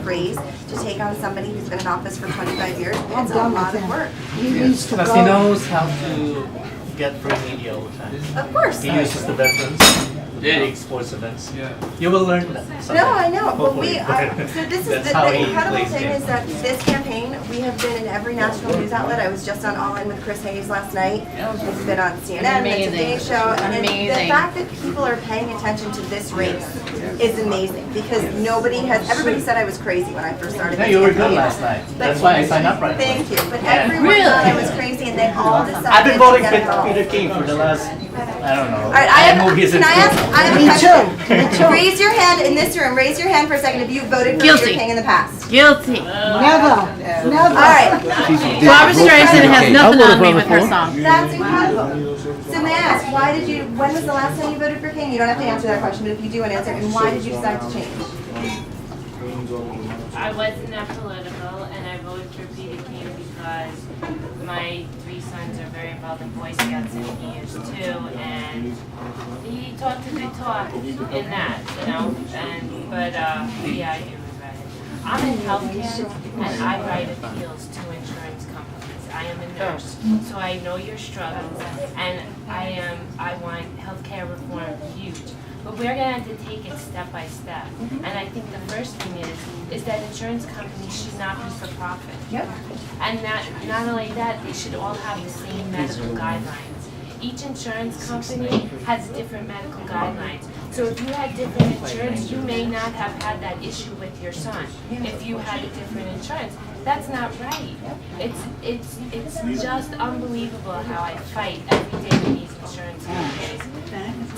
raise to take on somebody who's been in office for 25 years. It's a lot of work. He needs to Because go. he knows how to get free media all the time. Of course. He uses the veterans, the big sports events. Yeah. You will learn that someday. No, I know, but Hopefully. so this is That's the how he incredible plays thing games. is that this campaign, we have been in every national news outlet. I was just on All In with Chris Hayes last night. It's been on CNN, the Today Show, and the fact that people are paying attention to this race is amazing because everybody said I was crazy when I first started. No, this you were good campaign. last night. But- That's why I signed up right away. Thank you, but everyone thought I was crazy and they all decided I've been to voting get involved. for Peter King for the last, I don't know, All right, I have, movies can and I ask, I have a Me question. too. Raise your hand in this room, raise your hand for a second if you voted for Guilty. Peter King in the past. Guilty. Never. Never. All right, Barbara Streisand has nothing on me with her song. that's incredible. So may I ask, when was the last time you voted for King? You don't have to answer that question, but if you do want to answer, and why did you decide to change? I wasn't that political, and I voted for Peter King because my 3 sons are very involved in Boy Scouts, and he is too, and he talked a good talk in that, but yeah, I do regret it. I'm in healthcare, and I write appeals to insurance companies. I am a nurse, so I know your struggles, and I want healthcare reform huge. But we're going to have to take it step by step. And I think the first thing is that insurance companies should not be for profit. Yep. And not only that, they should all have the same medical guidelines. Each insurance company has different medical guidelines. So if you had different insurance, you may not have had that issue with your son. If you had a different insurance, that's not right. It's just unbelievable how I fight every day with these insurance companies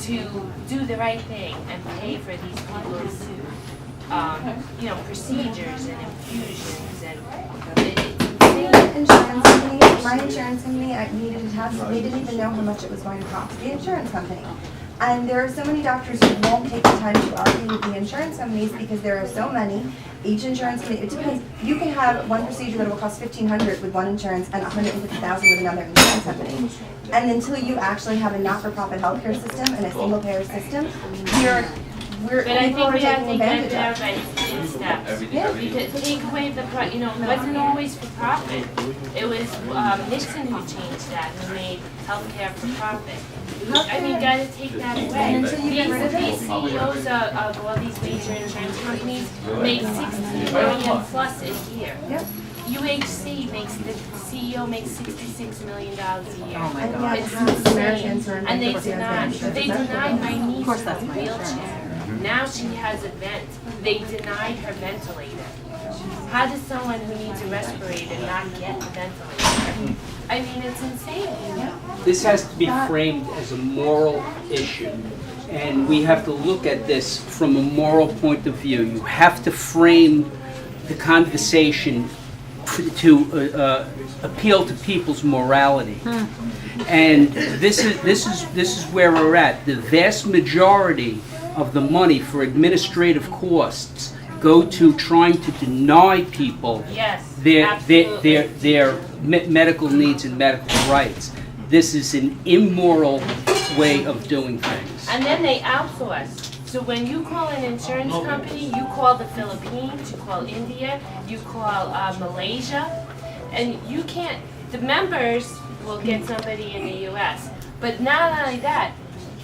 to do the right thing and pay for these people's, procedures and infusions and My insurance company, I needed a test, they didn't even know how much it was going to cost, the insurance company. And there are so many doctors who won't take the time to argue with the insurance companies because there are so many. Each insurance company, it depends. You can have one procedure that will cost $1,500 with one insurance and $150,000 with another insurance company. And until you actually have a not-for-profit healthcare system and a single-payer system, But I people think are we have taking to get advantage there of. by in steps. Yeah. Because take away the, it wasn't always for profit. It was Nixon who changed that, who made healthcare for profit. I mean, gotta take that away. Until you get rid of it. These CEOs of all these major insurance companies make $60 million plus a year. Yep. UHC the CEO makes $66 million a year. Oh my And God. yet It's half Americans insane. are in And they bankruptcy. denied my niece course a that's my wheelchair. Now she has a vent. They denied her ventilator. How does someone who needs a respirator not get a ventilator? I mean, it's insane. This has to be framed as a moral issue, and we have to look at this from a moral point of view. You have to frame the conversation to appeal to people's morality. And this is where we're at. The vast majority of the money for administrative costs go to trying to deny people Yes, their medical needs and medical rights. This is an immoral way of doing things. And then they outsource. So when you call an insurance company, you call the Philippines, you call India, you call Malaysia, and you can't, the members will get somebody in the US. But not only that,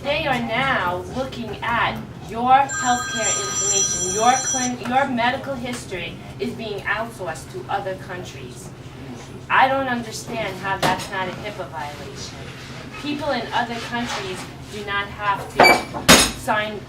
they are now looking at your healthcare information, your medical history is being outsourced to other countries. I don't understand how that's not a HIPAA violation. People in other countries do not have to sign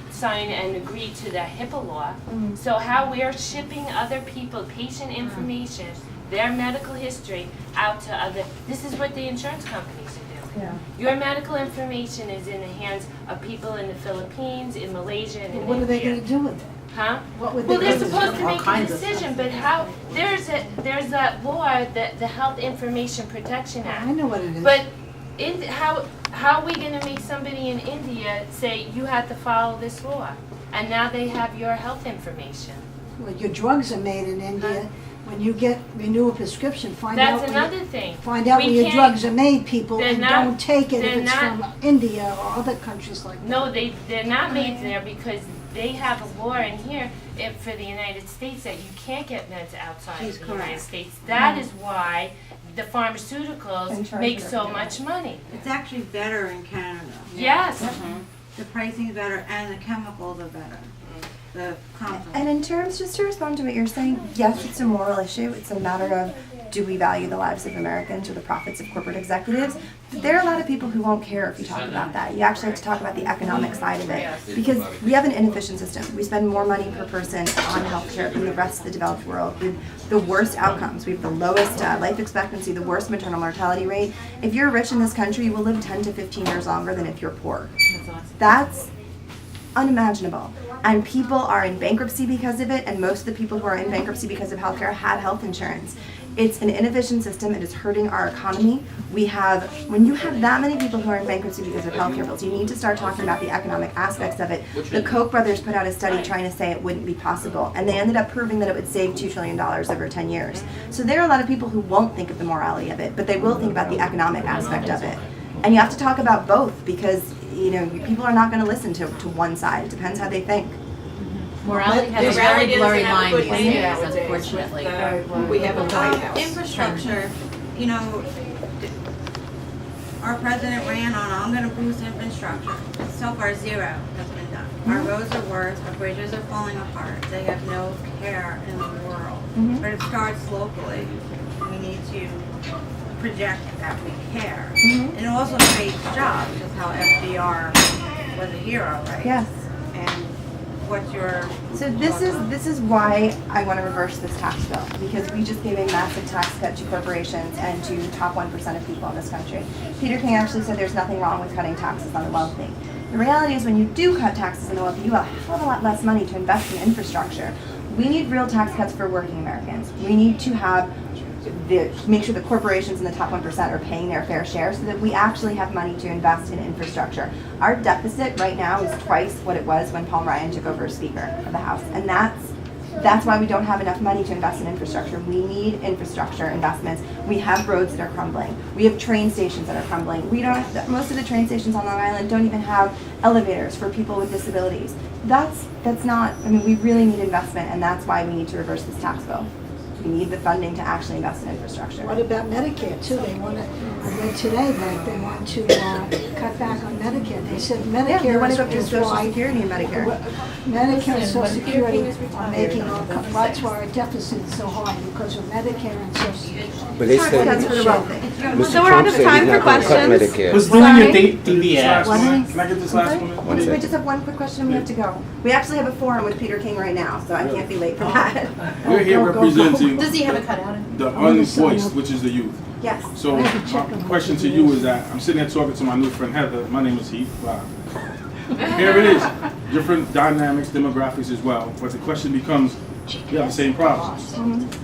and agree to the HIPAA law. So how we're shipping other people patient information, their medical history out to other, this is what the insurance companies are doing. Yeah. Your medical information is in the hands of people in the Philippines, in Malaysia, and in India. What are they going to do with it? Huh? What would Well, they they're do? supposed to All make a kinds of decision, but how, there's that law, the Health Information Protection Act. I know what it is. But how are we gonna make somebody in India say, you have to follow this law? And now they have your health information. Well, your drugs are made in India. When you renew a prescription, find out That's where another thing. where your can't- drugs are made, people, they're and not- don't take it if they're it's not- from India or other countries like that. No, they're not made there because they have a law in here for the United States that you can't get meds outside She's of the United correct. States. That is why the pharmaceuticals Insurance make are so doing much money. It's actually better in Canada. Yes. The pricing is better and the chemicals are better. The compound. And in terms, just to respond to what you're saying, yes, it's a moral issue. It's a matter of, do we value the lives of Americans or the profits of corporate executives? There are a lot of people who won't care if you talk about that. You actually have to talk about the economic side of it. Because we have an inefficient system. We spend more money per person on healthcare than the rest of the developed world. We have the worst outcomes. We have the lowest life expectancy, the worst maternal mortality rate. If you're rich in this country, you will live 10 to 15 years longer than if you're poor. That's unimaginable. And people are in bankruptcy because of it, and most of the people who are in bankruptcy because of healthcare have health insurance. It's an inefficient system. It is hurting our economy. When you have that many people who are in bankruptcy because of healthcare bills, you need to start talking about the economic aspects of it. The Koch brothers put out a study trying to say it wouldn't be possible, and they ended up proving that it would save $2 trillion over 10 years. So there are a lot of people who won't think of the morality of it, but they will think about the economic aspect of it. And you have to talk about both because, people are not going to listen to one side. It depends how they think. Morality has a very blurry line these days, unfortunately. We have a White House. Infrastructure, our president ran on, I'm gonna boost infrastructure. So far, zero has been done. Our roads are worse, our bridges are falling apart. They have no care in the world. But it starts locally. We need to project that we care. And it also creates jobs, just how FDR was a hero, right? Yes. And what's your... So this is why I want to reverse this tax bill, because we just gave a massive tax cut to corporations and to top 1% of people in this country. Peter King actually said there's nothing wrong with cutting taxes on the wealthy. The reality is when you do cut taxes on the wealthy, you have a hell of a lot less money to invest in infrastructure. We need real tax cuts for working Americans. We need to make sure the corporations in the top 1% are paying their fair share so that we actually have money to invest in infrastructure. Our deficit right now is twice what it was when Paul Ryan took over as Speaker of the House. And that's why we don't have enough money to invest in infrastructure. We need infrastructure investments. We have roads that are crumbling. We have train stations that are crumbling. Most of the train stations on Long Island don't even have elevators for people with disabilities. We really need investment, and that's why we need to reverse this tax bill. We need the funding to actually invest in infrastructure. What about Medicare too? I read today that they want to cut back on Medicare. They said Yeah, they want to go Medicare through is Social why Security and Medicare. Medicare and Social Security are making that's why our deficit is so high because of Medicare and Social Security. But they Tax said, cuts for the wealthy. Mr. So we're Trump out of said time he's for not going to cut questions. Medicare. Was doing your TV ad. Can I get this last one? What is it? We just have one quick question and we have to go. We actually have a forum with Peter King right now, so I can't be late for that. We're here representing Does he have a cutout? the unvoiced, which is the youth. Yes. So my question to you is that I'm sitting there talking to my new friend Heather. My name is Heath. Wow. Here it is. Different dynamics, demographics as well. But the question becomes, we have the same problems.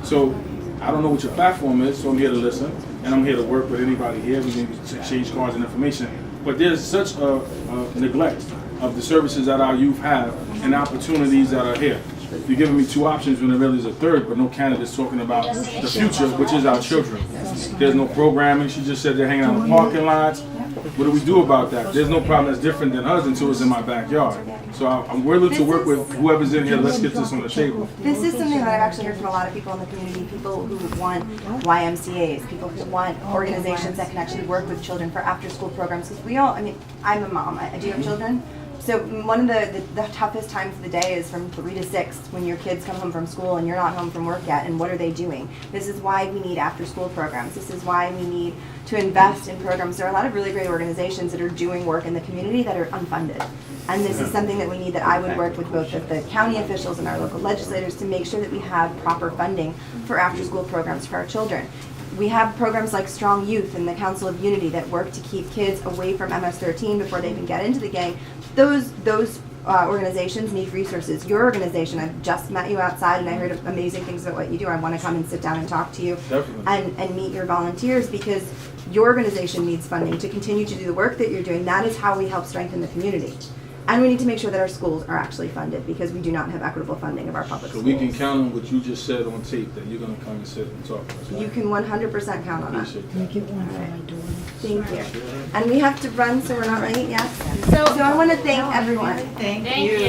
So I don't know what your platform is, so I'm here to listen. And I'm here to work with anybody here. We can exchange cards and information. But there's such a neglect of the services that our youth have and opportunities that are here. You're giving me two options when there really is a third, but no candidates talking about the future, which is our children. There's no programming. She just said they're hanging out in the parking lots. What do we do about that? There's no problem that's different than us until it's in my backyard. So I'm willing to work with whoever's in here. Let's get this on the table. This is something that I've actually heard from a lot of people in the community, people who want YMCAs, people who want organizations that can actually work with children for after-school programs. Because I'm a mom. I do have children. So one of the toughest times of the day is from 3 to 6 when your kids come home from school and you're not home from work yet, and what are they doing? This is why we need after-school programs. This is why we need to invest in programs. There are a lot of really great organizations that are doing work in the community that are unfunded. And this is something that we need, that I would work with both the county officials and our local legislators to make sure that we have proper funding for after-school programs for our children. We have programs like Strong Youth and the Council of Unity that work to keep kids away from MS-13 before they can get into the gang. Those organizations need resources. Your organization, I've just met you outside and I heard amazing things about what you do. I want to come and sit down and talk to you and meet your volunteers, because your organization needs funding to continue to do the work that you're doing. That is how we help strengthen the community. And we need to make sure that our schools are actually funded, because we do not have equitable funding of our public So schools. we can count on what you just said on tape, that you're going to come and sit and talk to us. Right? You can 100% count on that. Appreciate that. Thank you. And we have to run, so we're not right, yes? So I want to thank everyone. Thank you.